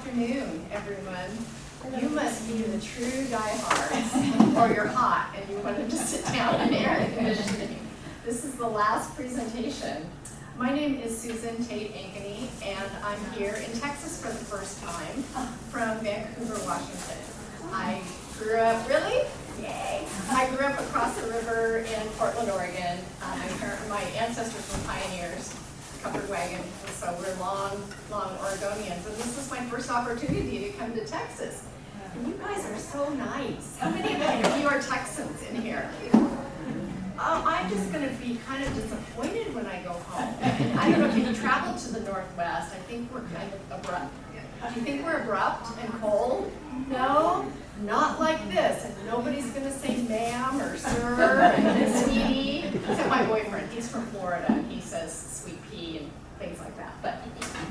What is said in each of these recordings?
afternoon, everyone. You must be the true diehards, or you're hot and you wanted to sit down in air conditioning. This is the last presentation. My name is Susan Tate Ankeny, and I'm here in Texas for the first time from Vancouver, Washington. I grew up, really? Yay! I grew up across the river in Portland, Oregon. My ancestors were pioneers, covered wagon, and so we're long Oregonians. And this is my first opportunity to come to Texas. And you guys are so nice. How many of you are Texans in here? I'm just going to be kind of disappointed when I go home. I don't know if you've traveled to the Northwest. I think we're kind of abrupt. Do you think we're abrupt and cold? No? Not like this. And nobody's going to say ma'am or sir and sweetie. Except my boyfriend. He's from Florida and he says sweet pea and things like that. But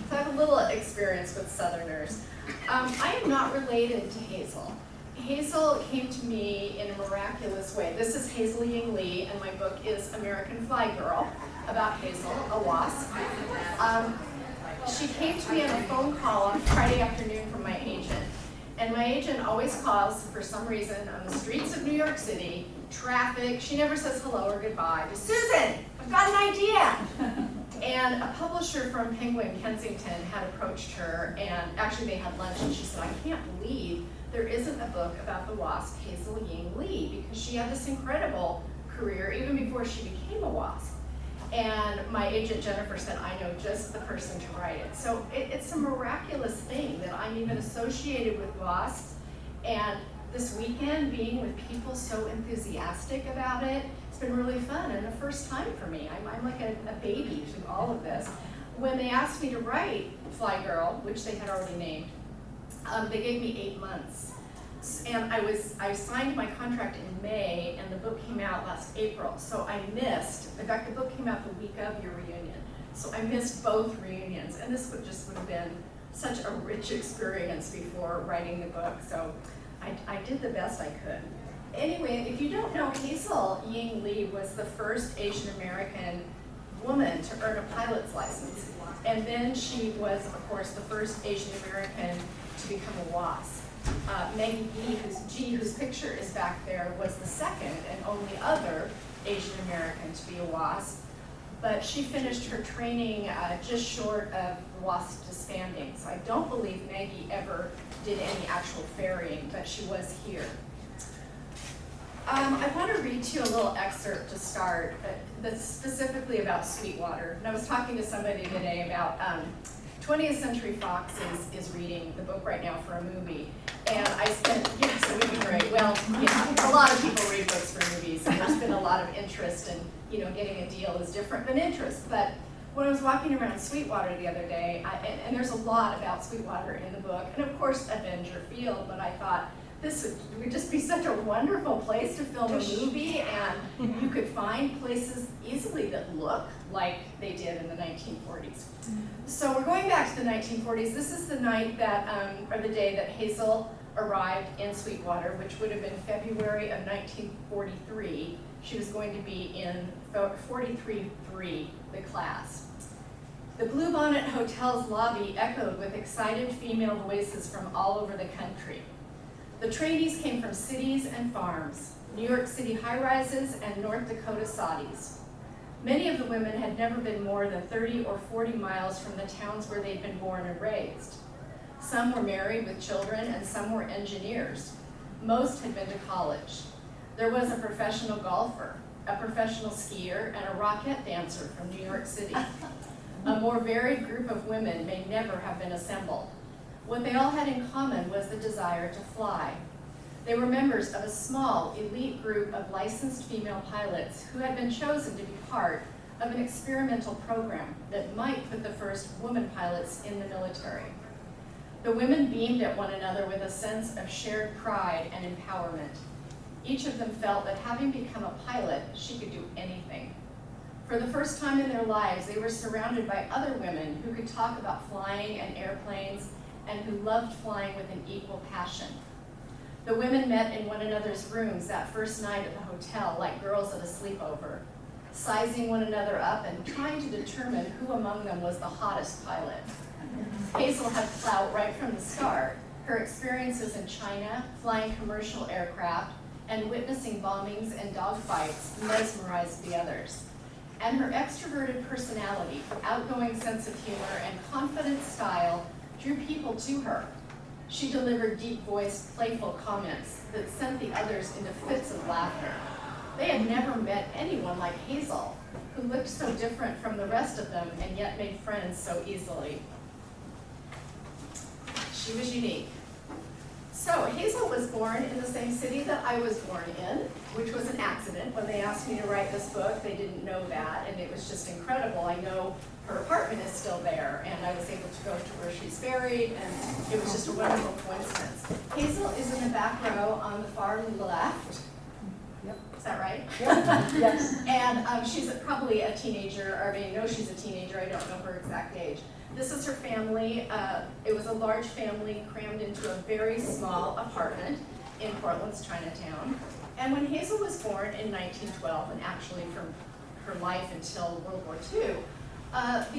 so I have a little experience with Southerners. I am not related to Hazel. Hazel came to me in a miraculous way. This is Hazel Ying Lee, and my book is American Fly Girl, about Hazel, a wasp. She came to me on a phone call on Friday afternoon from my agent. And my agent always calls, for some reason, on the streets of New York City, traffic. She never says hello or goodbye. Just, Susan, I've got an idea. And a publisher from Penguin, Kensington, had approached her, and actually they had lunch, and she said, I can't believe there isn't a book about the wasp Hazel Ying Lee, because she had this incredible career even before she became a wasp. And my agent Jennifer said, I know just the person to write it. So it's a miraculous thing that I'm even associated with wasps. And this weekend, being with people so enthusiastic about it, it's been really fun and the first time for me. I'm like a baby to all of this. When they asked me to write Fly Girl, which they had already named, they gave me 8 months. And I signed my contract in May, and the book came out last April. So I missed, in fact, the book came out the week of your reunion. So I missed both reunions, and this would have been such a rich experience before writing the book. So I did the best I could. Anyway, if you don't know, Hazel Ying Lee was the first Asian American woman to earn a pilot's license. And then she was, of course, the first Asian American to become a WASP. Maggie G, whose picture is back there, was the second and only other Asian American to be a WASP. But she finished her training just short of WASP disbanding. So I don't believe Maggie ever did any actual ferrying, but she was here. I want to read to you a little excerpt to start that's specifically about Sweetwater. And I was talking to somebody today about 20th Century Fox is reading the book right now for a movie. And I spent, yes, it would be great. Well, yeah, a lot of people read books for movies, and there's been a lot of interest in, getting a deal is different than interest. But when I was walking around Sweetwater the other day, and there's a lot about Sweetwater in the book, and of course Avenger Field, but I thought this would just be such a wonderful place to film a movie, and you could find places easily that look like they did in the 1940s. So we're going back to the 1940s. This is the night that, or the day that Hazel arrived in Sweetwater, which would have been February of 1943. She was going to be in 43-3, the class. The Bluebonnet Hotel's lobby echoed with excited female voices from all over the country. The trainees came from cities and farms, New York City high-rises and North Dakota soddies. Many of the women had never been more than 30 or 40 miles from the towns where they'd been born and raised. Some were married with children, and some were engineers. Most had been to college. There was a professional golfer, a professional skier, and a rocket dancer from New York City. A more varied group of women may never have been assembled. What they all had in common was the desire to fly. They were members of a small, elite group of licensed female pilots who had been chosen to be part of an experimental program that might put the first woman pilots in the military. The women beamed at one another with a sense of shared pride and empowerment. Each of them felt that having become a pilot, she could do anything. For the first time in their lives, they were surrounded by other women who could talk about flying and airplanes and who loved flying with an equal passion. The women met in one another's rooms that first night at the hotel like girls at a sleepover, sizing one another up and trying to determine who among them was the hottest pilot. Hazel had clout right from the start. Her experiences in China, flying commercial aircraft, and witnessing bombings and dogfights mesmerized the others. And her extroverted personality, outgoing sense of humor, and confident style drew people to her. She delivered deep-voiced, playful comments that sent the others into fits of laughter. They had never met anyone like Hazel, who looked so different from the rest of them and yet made friends so easily. She was unique. So Hazel was born in the same city that I was born in, which was an accident. When they asked me to write this book, they didn't know that, and it was just incredible. I know her apartment is still there, and I was able to go to where she's buried, and it was just a wonderful coincidence. Hazel is in the back row on the far left. Yep. Is that right? Yep. Yes. And she's probably a teenager, or I know she's a teenager. I don't know her exact age. This is her family. It was a large family crammed into a very small apartment in Portland's Chinatown. And when Hazel was born in 1912, and actually from her life until World War II,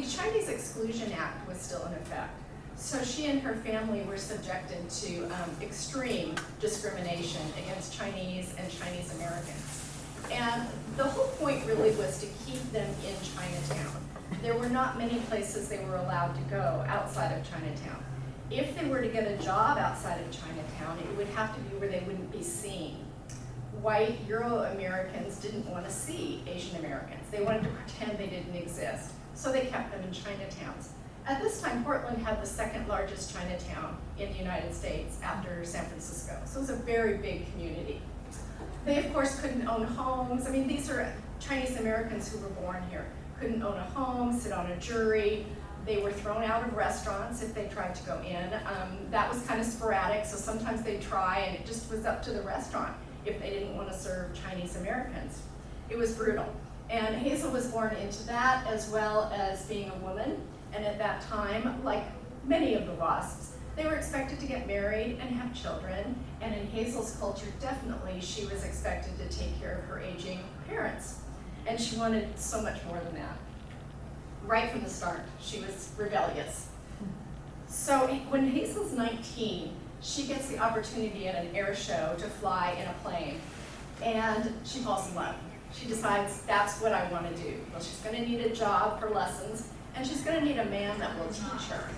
the Chinese Exclusion Act was still in effect. So she and her family were subjected to extreme discrimination against Chinese and Chinese Americans. And the whole point really was to keep them in Chinatown. There were not many places they were allowed to go outside of Chinatown. If they were to get a job outside of Chinatown, it would have to be where they wouldn't be seen. White Euro-Americans didn't want to see Asian Americans. They wanted to pretend they didn't exist. So they kept them in Chinatowns. At this time, Portland had the second largest Chinatown in the United States after San Francisco. So it was a very big community. They, of course, couldn't own homes. I mean, these are Chinese Americans who were born here. Couldn't own a home, sit on a jury. They were thrown out of restaurants if they tried to go in. That was kind of sporadic, so sometimes they'd try, and it just was up to the restaurant if they didn't want to serve Chinese Americans. It was brutal. And Hazel was born into that, as well as being a woman. And at that time, like many of the WASPs, they were expected to get married and have children. And in Hazel's culture, definitely, she was expected to take care of her aging parents. And she wanted so much more than that. Right from the start, she was rebellious. So when Hazel's 19, she gets the opportunity at an air show to fly in a plane. And she falls in love. She decides, that's what I want to do. Well, she's going to need a job for lessons, and she's going to need a man that will teach her.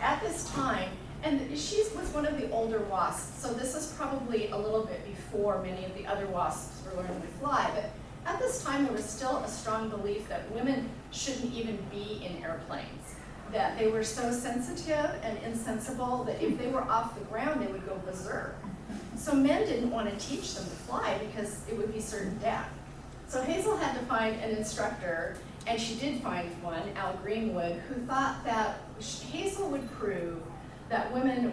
At this time, and she was one of the older WASPs, so this is probably a little bit before many of the other WASPs were learning to fly, but at this time there was still a strong belief that women shouldn't even be in airplanes, that they were so sensitive and insensible that if they were off the ground they would go berserk. So men didn't want to teach them to fly because it would be certain death. So Hazel had to find an instructor, and she did find one, Al Greenwood, who thought that Hazel would prove that women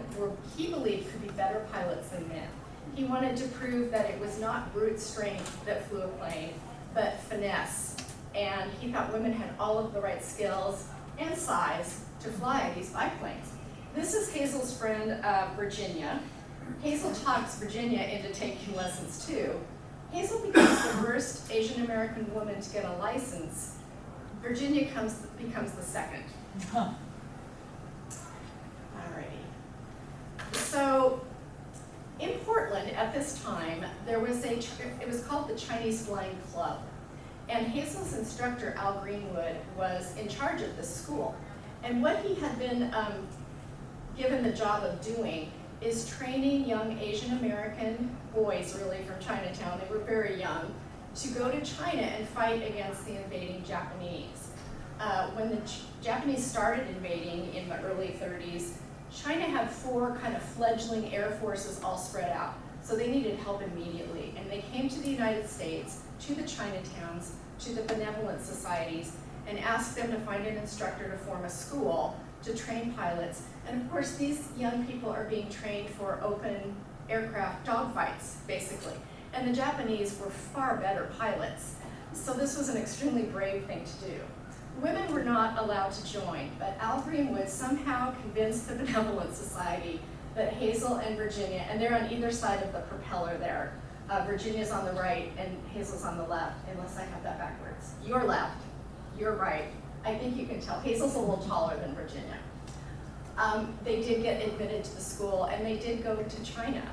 he believed, could be better pilots than men. He wanted to prove that it was not brute strength that flew a plane, but finesse. And he thought women had all of the right skills and size to fly these biplanes. This is Hazel's friend, Virginia. Hazel talks Virginia into taking lessons too. Hazel becomes the first Asian American woman to get a license. Virginia becomes the second. Huh. Alrighty. So in Portland at this time, there was it was called the Chinese Flying Club. And Hazel's instructor, Al Greenwood, was in charge of this school. And what he had been given the job of doing is training young Asian American boys, really from Chinatown, they were very young, to go to China and fight against the invading Japanese. When the Japanese started invading in the early 30s, China had 4 kind of fledgling air forces all spread out. So they needed help immediately. And they came to the United States, to the Chinatowns, to the benevolent societies, and asked them to find an instructor to form a school to train pilots. And of course, these young people are being trained for open aircraft dogfights, basically. And the Japanese were far better pilots. So this was an extremely brave thing to do. Women were not allowed to join, but Al Greenwood somehow convinced the Benevolent Society that Hazel and Virginia, and they're on either side of the propeller there. Virginia's on the right and Hazel's on the left, unless I have that backwards. You're left, you're right. I think you can tell. Hazel's a little taller than Virginia. They did get admitted to the school, and they did go to China.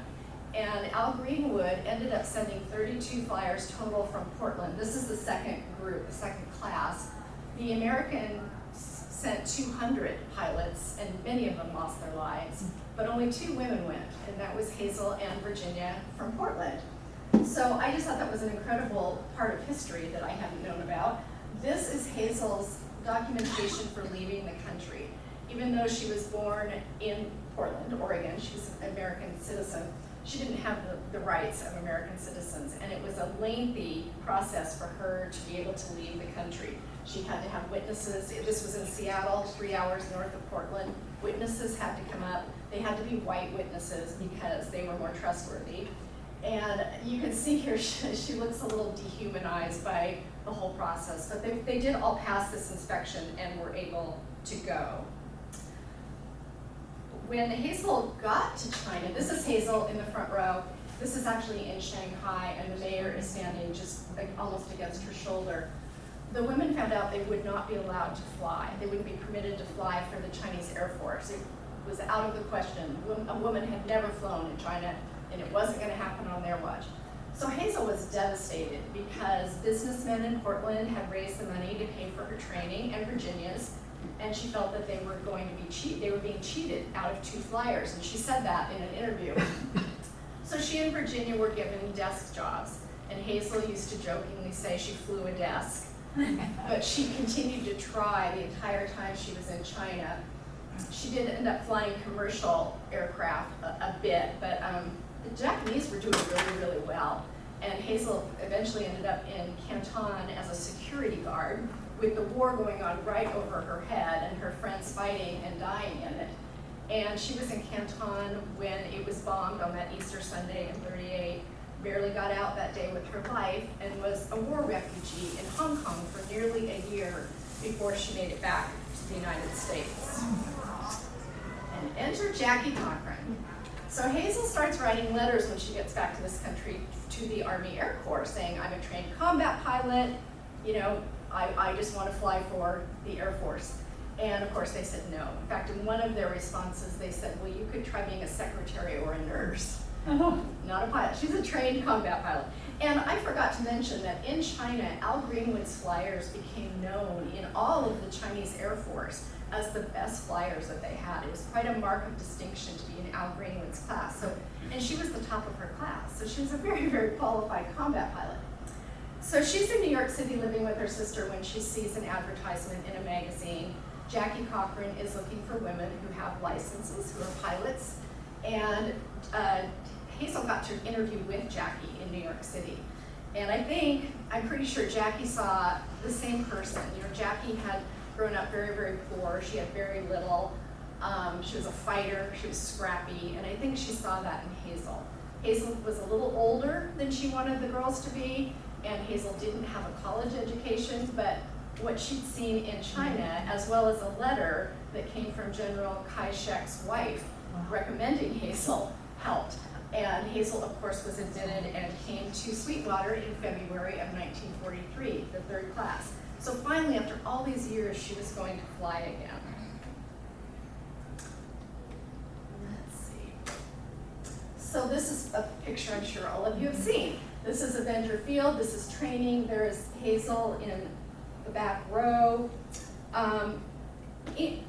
And Al Greenwood ended up sending 32 flyers total from Portland. This is the second group, the second class. The Americans sent 200 pilots, and many of them lost their lives, but only 2 women went, and that was Hazel and Virginia from Portland. So I just thought that was an incredible part of history that I hadn't known about. This is Hazel's documentation for leaving the country. Even though she was born in Portland, Oregon, she was an American citizen, she didn't have the rights of American citizens, and it was a lengthy process for her to be able to leave the country. She had to have witnesses. This was in Seattle, 3 hours north of Portland. Witnesses had to come up. They had to be white witnesses because they were more trustworthy. And you can see here, she looks a little dehumanized by the whole process, but they did all pass this inspection and were able to go. When Hazel got to China, this is Hazel in the front row. This is actually in Shanghai, and the mayor is standing just like almost against her shoulder. The women found out they would not be allowed to fly. They wouldn't be permitted to fly for the Chinese Air Force. It was out of the question. A woman had never flown in China, and it wasn't going to happen on their watch. So Hazel was devastated because businessmen in Portland had raised the money to pay for her training, and Virginia's, and she felt that they were going to be they were being cheated out of 2 flyers, and she said that in an interview. So she and Virginia were given desk jobs, and Hazel used to jokingly say she flew a desk, but she continued to try the entire time she was in China. She did end up flying commercial aircraft a bit, but the Japanese were doing really, really well, and Hazel eventually ended up in Canton as a security guard, with the war going on right over her head and her friends fighting and dying in it. And she was in Canton when it was bombed on that Easter Sunday in '38, barely got out that day with her life, and was a war refugee in Hong Kong for nearly a year before she made it back to the United States. And enter Jackie Cochran. So Hazel starts writing letters when she gets back to this country to the Army Air Corps saying, I'm a trained combat pilot, you know, I just want to fly for the Air Force. And of course they said no. In fact, in one of their responses, they said, well, you could try being a secretary or a nurse. Not a pilot. She's a trained combat pilot. And I forgot to mention that in China, Al Greenwood's flyers became known in all of the Chinese Air Force as the best flyers that they had. It was quite a mark of distinction to be in Al Greenwood's class. So, and she was the top of her class. So she was a very, very qualified combat pilot. So she's in New York City living with her sister when she sees an advertisement in a magazine. Jackie Cochran is looking for women who have licenses, who are pilots. And Hazel got to interview with Jackie in New York City. And I'm pretty sure Jackie saw the same person. You know, Jackie had grown up very, very poor. She had very little. She was a fighter. She was scrappy. And I think she saw that in Hazel. Hazel was a little older than she wanted the girls to be, and Hazel didn't have a college education, but what she'd seen in China, as well as a letter that came from General Kai-shek's wife recommending Hazel, helped. And Hazel, of course, was admitted and came to Sweetwater in February of 1943, the 3rd class. So finally, after all these years, she was going to fly again. Let's see. So this is a picture I'm sure all of you have seen. This is Avenger Field. This is training. There is Hazel in the back row. At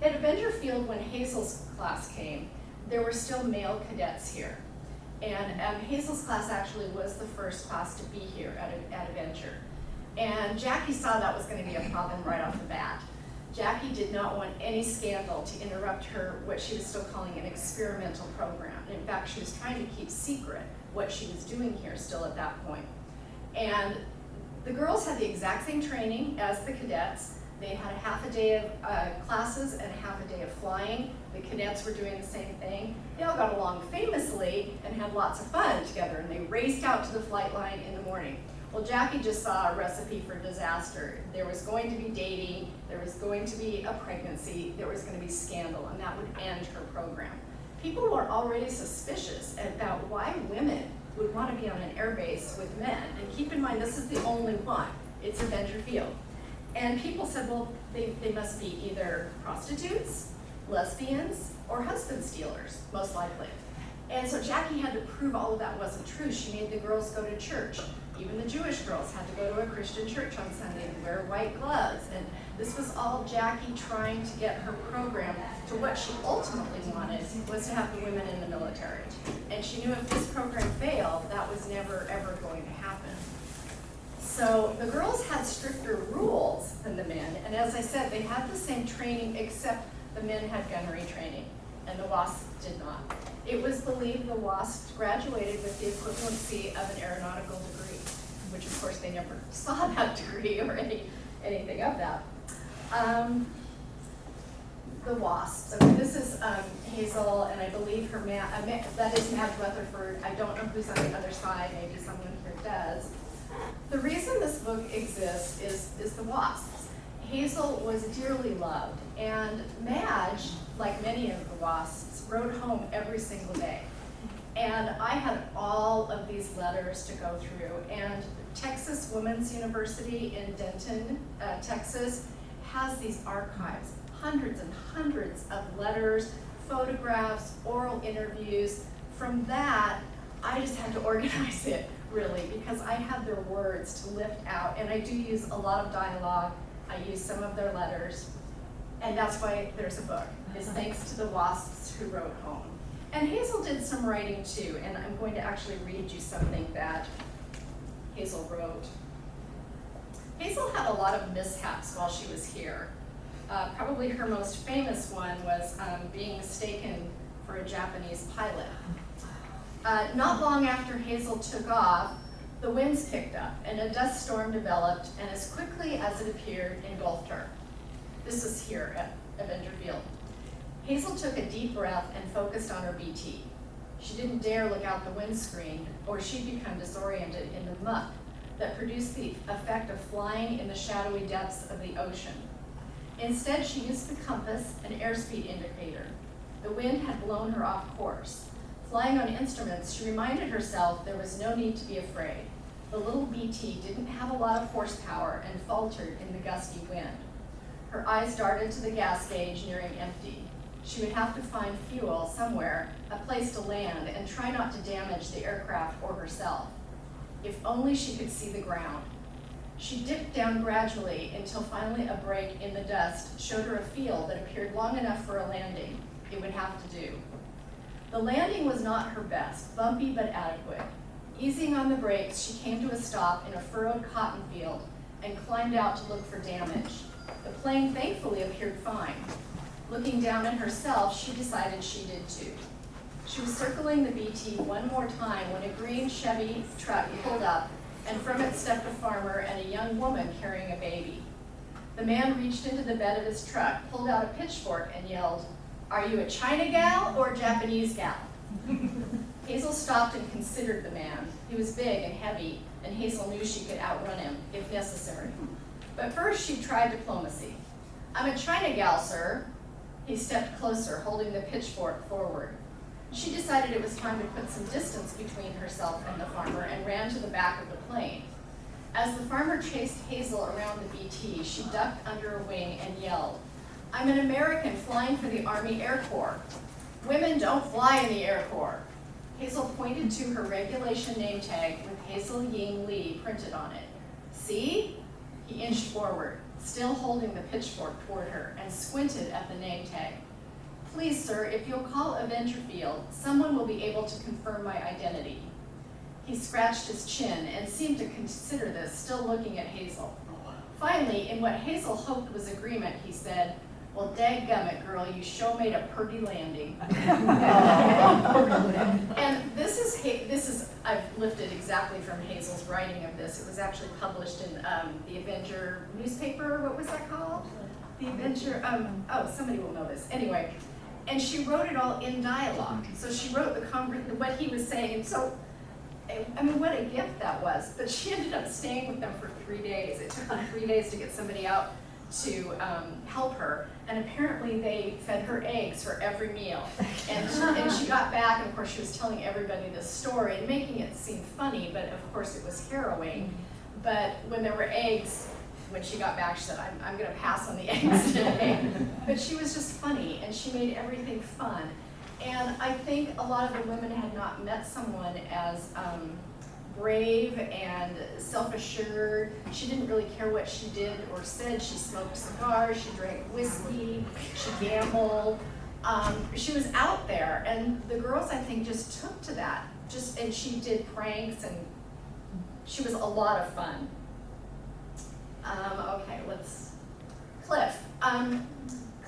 Avenger Field, when Hazel's class came, there were still male cadets here. And Hazel's class actually was the first class to be here at Avenger. And Jackie saw that was going to be a problem right off the bat. Jackie did not want any scandal to interrupt her, what she was still calling an experimental program. And in fact, she was trying to keep secret what she was doing here still at that point. And the girls had the exact same training as the cadets. They had a half a day of classes and a half a day of flying. The cadets were doing the same thing. They all got along famously and had lots of fun together, and they raced out to the flight line in the morning. Well, Jackie just saw a recipe for disaster. There was going to be dating, there was going to be a pregnancy, there was going to be scandal, and that would end her program. People were already suspicious about why women would want to be on an air base with men. And keep in mind, this is the only one. It's Avenger Field. And people said, well, they must be either prostitutes, lesbians, or husband stealers, most likely. And so Jackie had to prove all of that wasn't true. She made the girls go to church. Even the Jewish girls had to go to a Christian church on Sunday and wear white gloves. And this was all Jackie trying to get her program to what she ultimately wanted, was to have the women in the military. And she knew if this program failed, that was never, ever going to happen. So the girls had stricter rules than the men. And as I said, they had the same training, except the men had gunnery training, and the WASP did not. It was believed the WASP graduated with the equivalency of an aeronautical degree, which of course they never saw that degree or anything of that. The WASP. So this is Hazel, and I believe her that is Madge Rutherford. I don't know who's on the other side. Maybe someone here does. The reason this book exists is the WASPs. Hazel was dearly loved, and Madge, like many of the WASPs, wrote home every single day. And I had all of these letters to go through, and Texas Women's University in Denton, Texas, has these archives, hundreds and hundreds of letters, photographs, oral interviews. From that, I just had to organize it, really, because I had their words to lift out, and I do use a lot of dialogue. I use some of their letters, and that's why there's a book, is thanks to the WASPs who wrote home. And Hazel did some writing too, and I'm going to actually read you something that Hazel wrote. Hazel had a lot of mishaps while she was here. Probably her most famous one was being mistaken for a Japanese pilot. Not long after Hazel took off, the winds picked up and a dust storm developed, and as quickly as it appeared, engulfed her. This is here at Avenger Field. Hazel took a deep breath and focused on her BT. She didn't dare look out the windscreen, or she'd become disoriented in the muck that produced the effect of flying in the shadowy depths of the ocean. Instead, she used the compass and airspeed indicator. The wind had blown her off course. Flying on instruments, she reminded herself there was no need to be afraid. The little BT didn't have a lot of horsepower and faltered in the gusty wind. Her eyes darted to the gas gauge nearing empty. She would have to find fuel somewhere, a place to land, and try not to damage the aircraft or herself. If only she could see the ground. She dipped down gradually until finally a break in the dust showed her a field that appeared long enough for a landing. It would have to do. The landing was not her best, bumpy but adequate. Easing on the brakes, she came to a stop in a furrowed cotton field and climbed out to look for damage. The plane thankfully appeared fine. Looking down at herself, she decided she did too. She was circling the BT one more time when a green Chevy truck pulled up, and from it stepped a farmer and a young woman carrying a baby. The man reached into the bed of his truck, pulled out a pitchfork, and yelled, "Are you a China gal or a Japanese gal?" Hazel stopped and considered the man. He was big and heavy, and Hazel knew she could outrun him, if necessary. But first she tried diplomacy. "I'm a China gal, sir." He stepped closer, holding the pitchfork forward. She decided it was time to put some distance between herself and the farmer and ran to the back of the plane. As the farmer chased Hazel around the BT, she ducked under a wing and yelled, "I'm an American flying for the Army Air Corps. Women don't fly in the Air Corps." Hazel pointed to her regulation name tag with Hazel Ying Lee printed on it. "See?" He inched forward, still holding the pitchfork toward her, and squinted at the name tag. "Please, sir, if you'll call Avenger Field, someone will be able to confirm my identity." He scratched his chin and seemed to consider this, still looking at Hazel. Finally, in what Hazel hoped was agreement, he said, "Well, dadgummit, girl, you sure made a purty landing." And this is, I've lifted exactly from Hazel's writing of this. It was actually published in the Avenger newspaper. What was that called? The Avenger, somebody will know this. Anyway, and she wrote it all in dialogue. So she wrote what he was saying. And so, I mean, what a gift that was. But she ended up staying with them for 3 days. It took her 3 days to get somebody out to help her, and apparently they fed her eggs for every meal. And she got back, and of course she was telling everybody this story and making it seem funny, but of course it was harrowing. But when there were eggs, when she got back, she said, I'm going to pass on the eggs today. But she was just funny, and she made everything fun. And I think a lot of the women had not met someone as brave and self-assured. She didn't really care what she did or said. She smoked cigars, she drank whiskey, she gambled. She was out there, and the girls, I think, just took to that. And she did pranks, and she was a lot of fun. Okay, Cliff.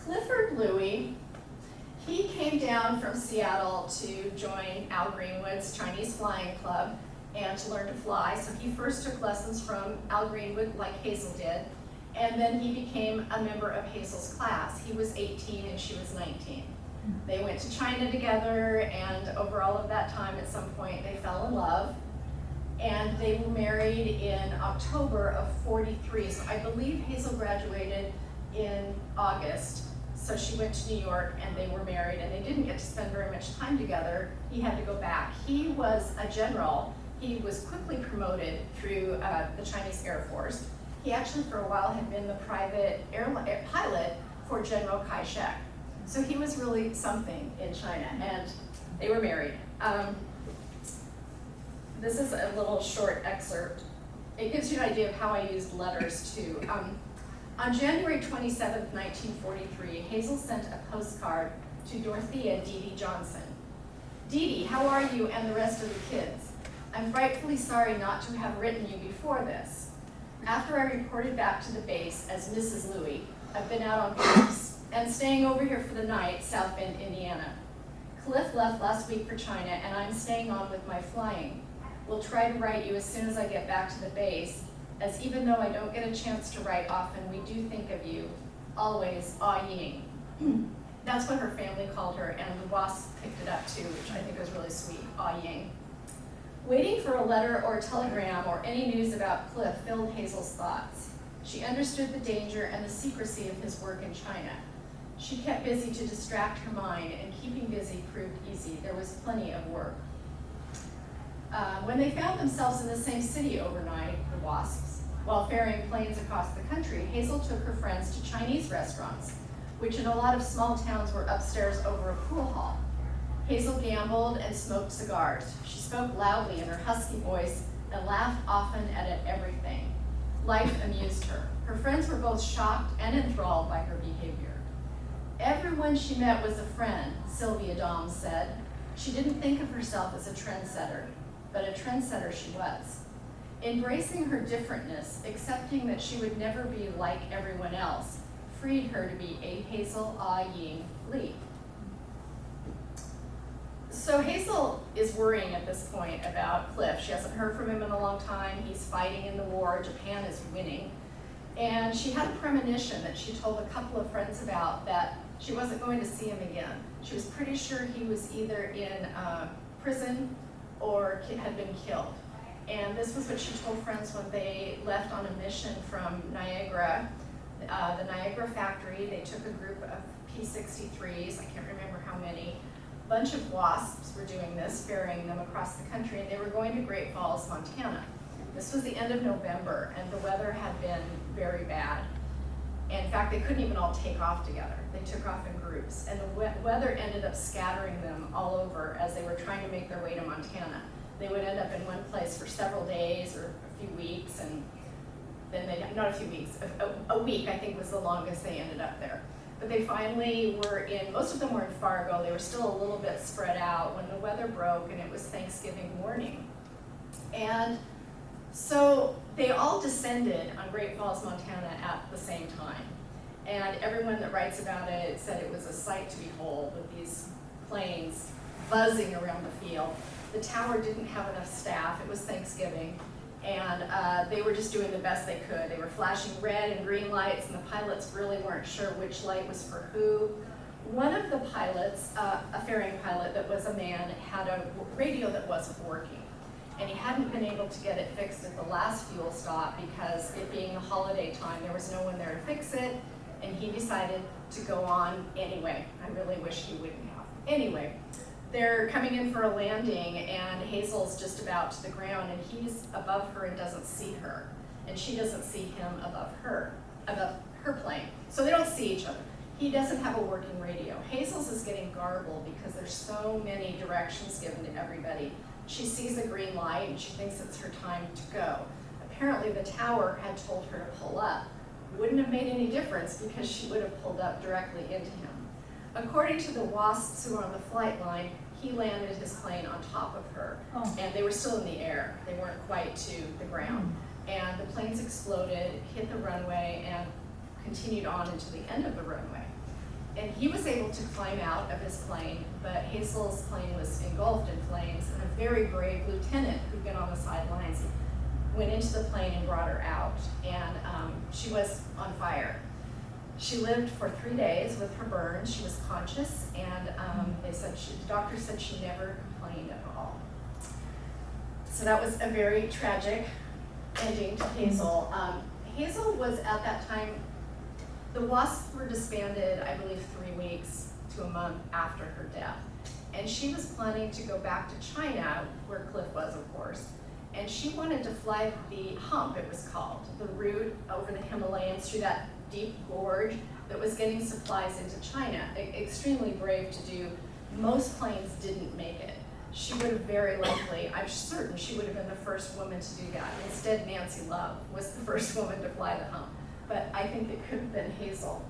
Clifford Louie, he came down from Seattle to join Al Greenwood's Chinese Flying Club and to learn to fly. So he first took lessons from Al Greenwood, like Hazel did, and then he became a member of Hazel's class. He was 18 and she was 19. They went to China together, and over all of that time, at some point, they fell in love. And they were married in October of 43. So I believe Hazel graduated in August. So she went to New York and they were married, and they didn't get to spend very much time together. He had to go back. He was a general. He was quickly promoted through the Chinese Air Force. He actually for a while had been the private pilot for General Kai-shek. So he was really something in China, and they were married. This is a little short excerpt. It gives you an idea of how I used letters too. On January 27th, 1943, Hazel sent a postcard to Dorothea Dee Dee Johnson. Dee Dee, how are you and the rest of the kids? I'm frightfully sorry not to have written you before this. After I reported back to the base as Mrs. Louie, I've been out on trips and staying over here for the night, South Bend, Indiana. Cliff left last week for China, and I'm staying on with my flying. We'll try to write you as soon as I get back to the base, as even though I don't get a chance to write often, we do think of you. Always, Ah Ying. That's what her family called her, and the WASP picked it up too, which I think was really sweet, Ah Ying. Waiting for a letter or a telegram or any news about Cliff filled Hazel's thoughts. She understood the danger and the secrecy of his work in China. She kept busy to distract her mind, and keeping busy proved easy. There was plenty of work. When they found themselves in the same city overnight, the WASPs, while ferrying planes across the country, Hazel took her friends to Chinese restaurants, which in a lot of small towns were upstairs over a pool hall. Hazel gambled and smoked cigars. She spoke loudly in her husky voice and laughed often at everything. Life amused her. Her friends were both shocked and enthralled by her behavior. Everyone she met was a friend, Sylvia Dom said. She didn't think of herself as a trendsetter, but a trendsetter she was. Embracing her differentness, accepting that she would never be like everyone else, freed her to be a Hazel Ah Ying Lee. So Hazel is worrying at this point about Cliff. She hasn't heard from him in a long time. He's fighting in the war. Japan is winning. And she had a premonition that she told a couple of friends about that she wasn't going to see him again. She was pretty sure he was either in prison or had been killed. And this was what she told friends when they left on a mission from Niagara, the Niagara factory. They took a group of P-63s, I can't remember how many. A bunch of WASPs were doing this, ferrying them across the country, and they were going to Great Falls, Montana. This was the end of November, and the weather had been very bad. In fact, they couldn't even all take off together. They took off in groups, and the weather ended up scattering them all over as they were trying to make their way to Montana. They would end up in one place for several days or a few weeks, and then not a few weeks, a week I think was the longest they ended up there. But they finally were in, most of them were in Fargo. They were still a little bit spread out when the weather broke, and it was Thanksgiving morning. And so they all descended on Great Falls, Montana at the same time. And everyone that writes about it said it was a sight to behold with these planes buzzing around the field. The tower didn't have enough staff. It was Thanksgiving. And they were just doing the best they could. They were flashing red and green lights, and the pilots really weren't sure which light was for who. One of the pilots, a ferrying pilot that was a man, had a radio that wasn't working. And he hadn't been able to get it fixed at the last fuel stop because it being the holiday time, there was no one there to fix it, and he decided to go on anyway. I really wish he wouldn't have. Anyway, they're coming in for a landing, and Hazel's just about to the ground, and he's above her and doesn't see her, and she doesn't see him above her plane. So they don't see each other. He doesn't have a working radio. Hazel getting garbled because there's so many directions given to everybody. She sees a green light and she thinks it's her time to go. Apparently the tower had told her to pull up. Wouldn't have made any difference because she would have pulled up directly into him. According to the WASPs who were on the flight line, he landed his plane on top of her, and they were still in the air. They weren't quite to the ground. And the planes exploded, hit the runway, and continued on into the end of the runway. And he was able to climb out of his plane, but Hazel's plane was engulfed in flames, and a very brave lieutenant who'd been on the sidelines went into the plane and brought her out, and she was on fire. She lived for 3 days with her burns. She was conscious, and the doctor said she never complained at all. So that was a very tragic ending to Hazel. Hazel was at that time, the WASP were disbanded, I believe, 3 weeks to a month after her death. And she was planning to go back to China, where Cliff was, of course, and she wanted to fly the hump, it was called, the route over the Himalayas through that deep gorge that was getting supplies into China. Extremely brave to do. Most planes didn't make it. She would have very likely, I'm certain she would have been the first woman to do that. Instead, Nancy Love was the first woman to fly the hump. But I think it could have been Hazel.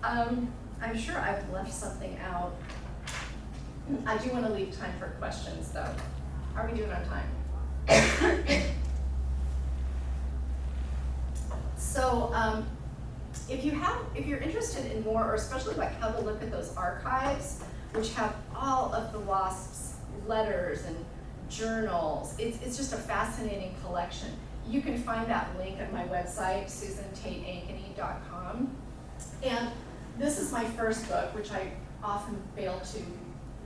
I'm sure I've left something out. I do want to leave time for questions, though. Are we doing on time? So if you're interested in more, or especially like how to look at those archives, which have all of the WASP's letters and journals, it's just a fascinating collection. You can find that link on my website, susantatankeny.com. And this is my first book, which I often fail to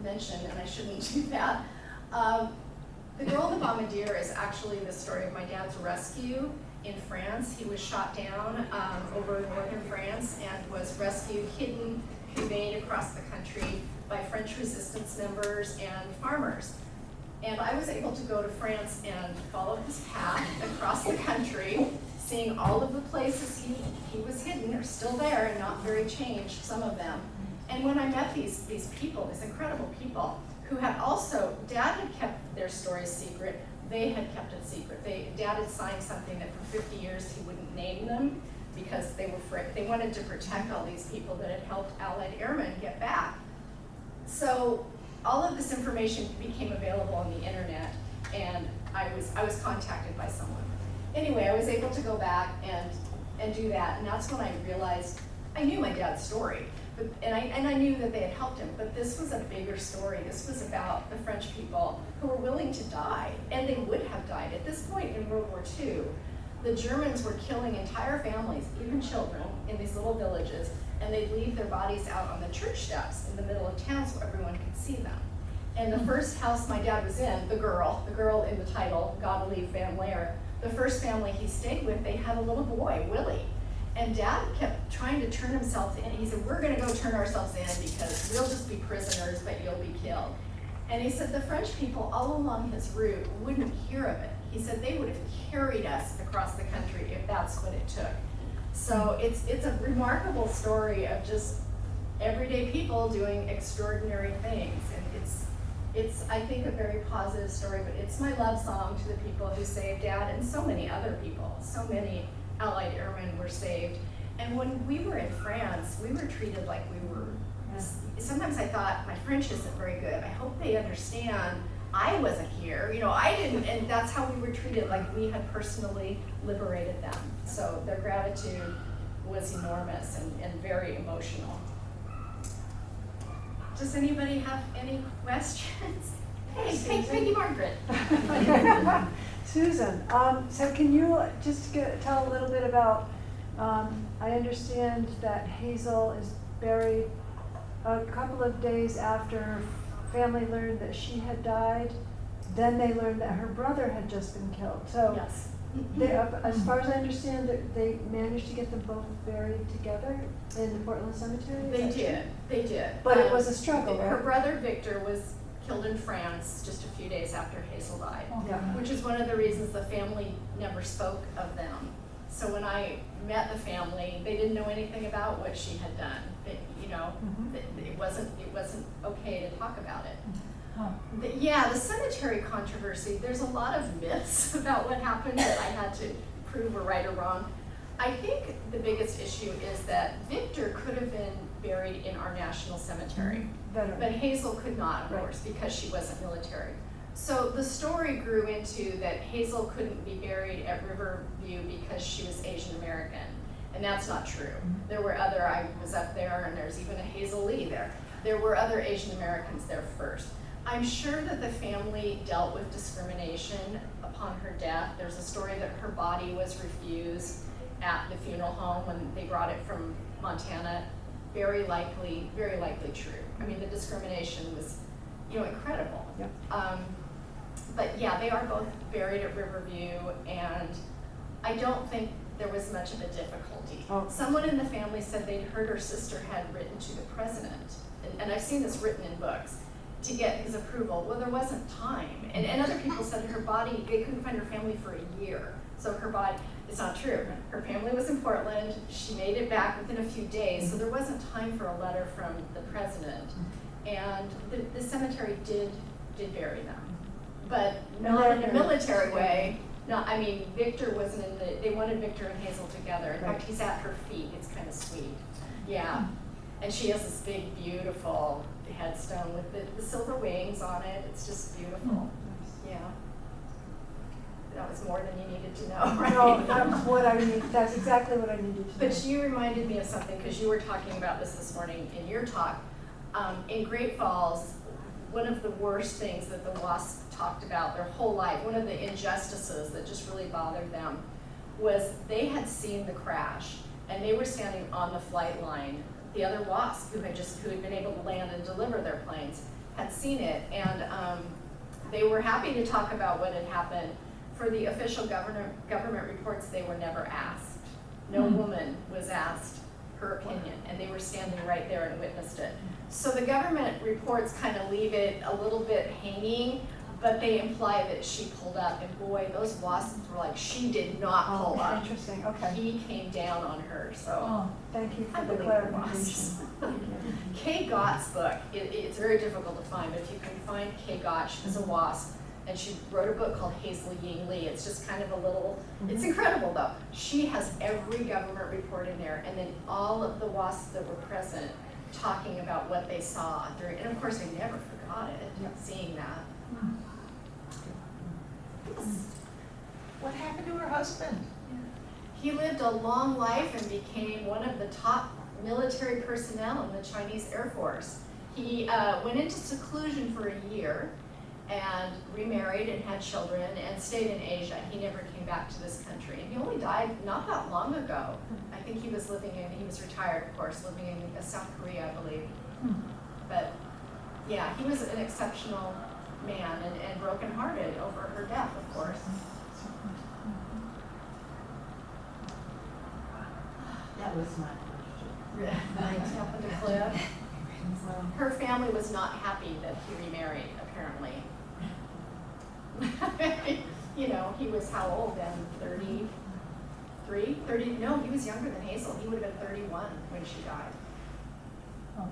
mention, and I shouldn't do that. The Girl in the Bombardier is actually the story of my dad's rescue in France. He was shot down over northern France and was rescued, hidden, conveyed across the country by French resistance members and farmers. And I was able to go to France and follow his path across the country, seeing all of the places he was hidden are still there and not very changed, some of them. And when I met these people, these incredible people, who had also, Dad had kept their stories secret, they had kept it secret. Dad had signed something that for 50 years he wouldn't name them because they wanted to protect all these people that had helped Allied airmen get back. So all of this information became available on the internet, and I was contacted by someone. Anyway, I was able to go back and do that, and that's when I realized I knew my dad's story. And I knew that they had helped him, but this was a bigger story. This was about the French people who were willing to die, and they would have died. At this point in World War II, the Germans were killing entire families, even children, in these little villages, and they'd leave their bodies out on the church steps in the middle of town so everyone could see them. And the first house my dad was in, the girl in the title, Gottlieb Van Leer, the first family he stayed with, they had a little boy, Willie. And Dad kept trying to turn himself in. He said, we're gonna go turn ourselves in because we'll just be prisoners, but you'll be killed. And he said the French people all along his route wouldn't hear of it. He said they would have carried us across the country if that's what it took. So it's a remarkable story of just everyday people doing extraordinary things. And it's I think a very positive story, but it's my love song to the people who saved Dad and so many other people, so many Allied airmen were saved. And when we were in France, we were treated like we were, sometimes I thought, my French isn't very good. I hope they understand I wasn't here. I didn't, and that's how we were treated, like we had personally liberated them. So their gratitude was enormous and very emotional. Does anybody have any questions? Hey, Peggy Margaret. Susan, so can you just tell a little bit about, I understand that Hazel is buried a couple of days after her family learned that she had died. Then they learned that her brother had just been killed. So Yes. as far as I understand, they managed to get them both buried together in the Portland Cemetery? They did. But it was a struggle, right? Her brother Victor was killed in France just a few days after Hazel died, Yeah. which is one of the reasons the family never spoke of them. So when I met the family, they didn't know anything about what she had done. It wasn't okay to talk about it. Huh. The cemetery controversy, there's a lot of myths about what happened that I had to prove were right or wrong. I think the biggest issue is that Victor could have been buried in our national cemetery, Veteran. but Hazel could not, of Right. course, because she wasn't military. So the story grew into that Hazel couldn't be buried at Riverview because she was Asian American, and that's not true. There were I was up there, and there's even a Hazel Lee there. There were other Asian Americans there first. I'm sure that the family dealt with discrimination upon her death. There's a story that her body was refused at the funeral home when they brought it from Montana. Very likely true. I mean, the discrimination was, incredible. Yep. But yeah, they are both buried at Riverview, and I don't think there was much of a difficulty. Oh. Someone in the family said they'd heard her sister had written to the president, and I've seen this written in books, to get his approval. Well, there wasn't time. And other people said her body, they couldn't find her family for a year. So her body, it's not true. Her family was in Portland. She made it back within a few days. So there wasn't time for a letter from the president. And the cemetery did bury them, but not in a military way. No, I mean, Victor wasn't they wanted Victor and Hazel together. In fact, he's at her feet. It's kind of sweet. Yeah. And she has this big, beautiful headstone with the silver wings on it. It's just beautiful. Yeah. That was more than you needed to know, right? No, that's exactly what I needed to know. But you reminded me of something, because you were talking about this morning in your talk. In Great Falls, one of the worst things that the WASP talked about their whole life, one of the injustices that just really bothered them, was they had seen the crash, and they were standing on the flight line. The other WASP who had been able to land and deliver their planes had seen it, and they were happy to talk about what had happened. For the official government reports, they were never asked. No woman was asked her opinion, and they were standing right there and witnessed it. So the government reports kind of leave it a little bit hanging, but they imply that she pulled up, and boy, those wasps were like, she did not pull up. Interesting, okay. He came down on her, so. Oh, Thank you I for the believe the wasps. clarification. Kay Gott's book, it's very difficult to find, but if you can find Kay Gott, she was a WASP, and she wrote a book called Hazel Ying Lee. It's just kind of a little, it's incredible though. She has every government report in there, and then all of the WASPs that were present talking about what they saw during, and of course they never forgot it, seeing that. Yes. what happened to her husband? He lived a long life and became one of the top military personnel in the Chinese Air Force. He went into seclusion for a year and remarried and had children and stayed in Asia. He never came back to this country. And he only died not that long ago. I think he was he was retired, of course, living in South Korea, I believe. But yeah, he was an exceptional man and brokenhearted over her death, of course. That was my question. Right up at the cliff. Her family was not happy that he remarried, apparently. He was how old then? 33? 30? No, he was younger than Hazel. He would have been 31 when she died. Oh.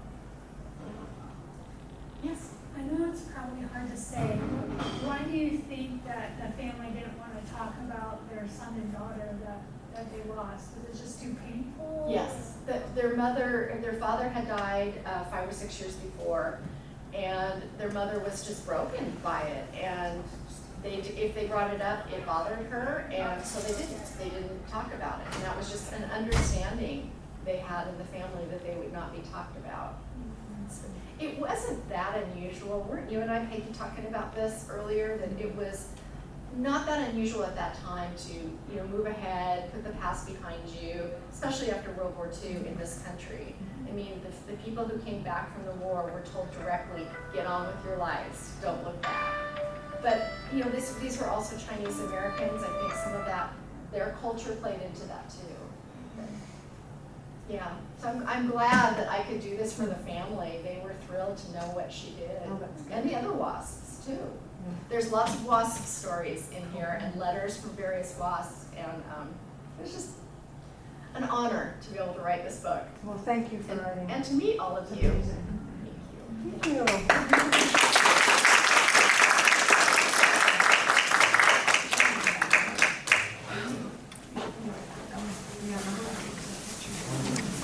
Yes? I know it's probably hard to say. Why do you think that the family didn't want to talk about their son and daughter that they lost? Was it just too painful? Yes. Their father had died 5 or 6 years before, and their mother was just broken by it. And if they brought it up, it bothered her, and so they didn't talk about it. And that was just an understanding they had in the family that they would not be talked about. It wasn't that unusual. Weren't you and I, Peggy, talking about this earlier, that it was not that unusual at that time to move ahead, put the past behind you, especially after World War II in this country. I mean, the people who came back from the war were told directly, get on with your lives, don't look back. But these were also Chinese Americans. I think some of that, their culture played into that too. Yeah, so I'm glad that I could do this for the family. They were thrilled to know what she did, and the other WASPs too. There's lots of WASP stories in here and letters from various WASPs, and It was just an honor to be able to write this book Well, thank you for writing. and to meet all of It's you. amazing.